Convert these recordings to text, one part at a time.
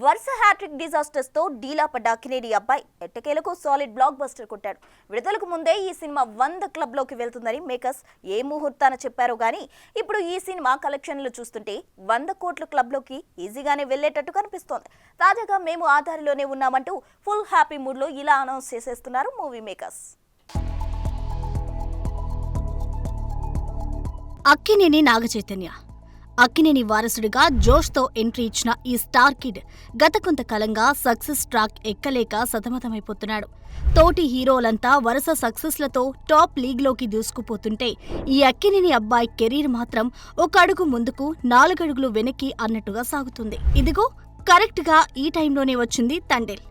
వరుస hat trick disasters తో డీలా పడ్డ అక్కినేని అబ్బాయి ఎట్టకేలకు సాలిడ్ బ్లాక్ బస్టర్ కొట్టాడు. విడుదలకు ముందే ఈ సినిమా 100 క్లబ్ లోకి వెళ్తుందని మేకర్స్ ఏ ముహూర్తాన చెప్పారో గానీ ఇప్పుడు ఈ సినిమా కలెక్షన్లు చూస్తుంటే 100 కోట్ల క్లబ్ లోకి ఈజీగానే వెళ్లేటట్టు కనిపిస్తోంది. తాజాగా మేము ఆ దారిలోనే ఉన్నామంటూ ఫుల్ హ్యాపీ మూడ్ లో ఇలా అనౌన్స్ చేసేస్తున్నారు మూవీ మేకర్స్. అక్కినేని నాగచైతన్య అక్కినేని వారసుడిగా జోష్తో ఎంట్రీ ఇచ్చిన ఈ స్టార్ కిడ్ గత కొంతకాలంగా సక్సెస్ ట్రాక్ ఎక్కలేక సతమతమైపోతున్నాడు. తోటి హీరోలంతా వరుస సక్సెస్లతో టాప్ లీగ్లోకి దూసుకుపోతుంటే ఈ అక్కినేని అబ్బాయి కెరీర్ మాత్రం ఒక అడుగు ముందుకు 4 అడుగులు వెనక్కి అన్నట్టుగా సాగుతుంది. ఇదిగో కరెక్ట్గా ఈ టైంలోనే వచ్చింది తండేల్.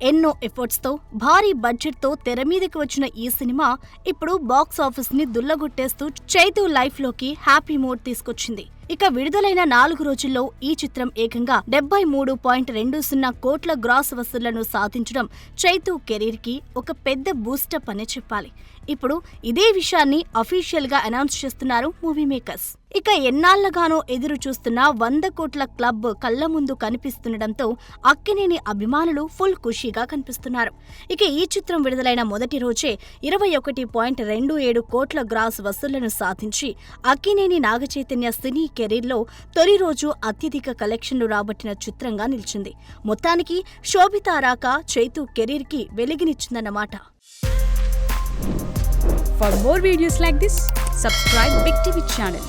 ఎన్నో ఎఫర్ట్స్తో భారీ బడ్జెట్తో తెరమీదకి వచ్చిన ఈ సినిమా ఇప్పుడు బాక్స్ ఆఫీస్ ని దుల్లగొట్టేస్తూ చైతూ లైఫ్ లోకి హ్యాపీ మూడ్ తీసుకొచ్చింది. ఇక విడుదలైన 4 రోజుల్లో ఈ చిత్రం ఏకంగా 73.20 కోట్ల గ్రాస్ వసూళ్లను సాధించడం చైతూ కెరీర్ కి ఒక పెద్ద బూస్టప్ అనే చెప్పాలి. ఇప్పుడు ఇదే విషయాన్ని అఫీషియల్ గా అనౌన్స్ చేస్తున్నారు మూవీ మేకర్స్. ఇక ఎన్నాళ్లగానో ఎదురు చూస్తున్న 100 కోట్ల క్లబ్ కళ్ల ముందు కనిపిస్తుండటంతో అక్కినేని అభిమానులు ఫుల్ ఖుషీగా కనిపిస్తున్నారు. ఇక ఈ చిత్రం విడుదలైన మొదటి రోజే 21.27 కోట్ల గ్రాస్ వసూళ్లను సాధించి అక్కినేని నాగచైతన్య సినీ కెరీర్లో తొలి రోజు అత్యధిక కలెక్షన్లు రాబట్టిన చిత్రంగా నిలిచింది. మొత్తానికి శోభితా రాక చైతూ కెరీర్ కి వెలిగినిచ్చిందన్నమాట. For more videos like this, subscribe Big TV channel.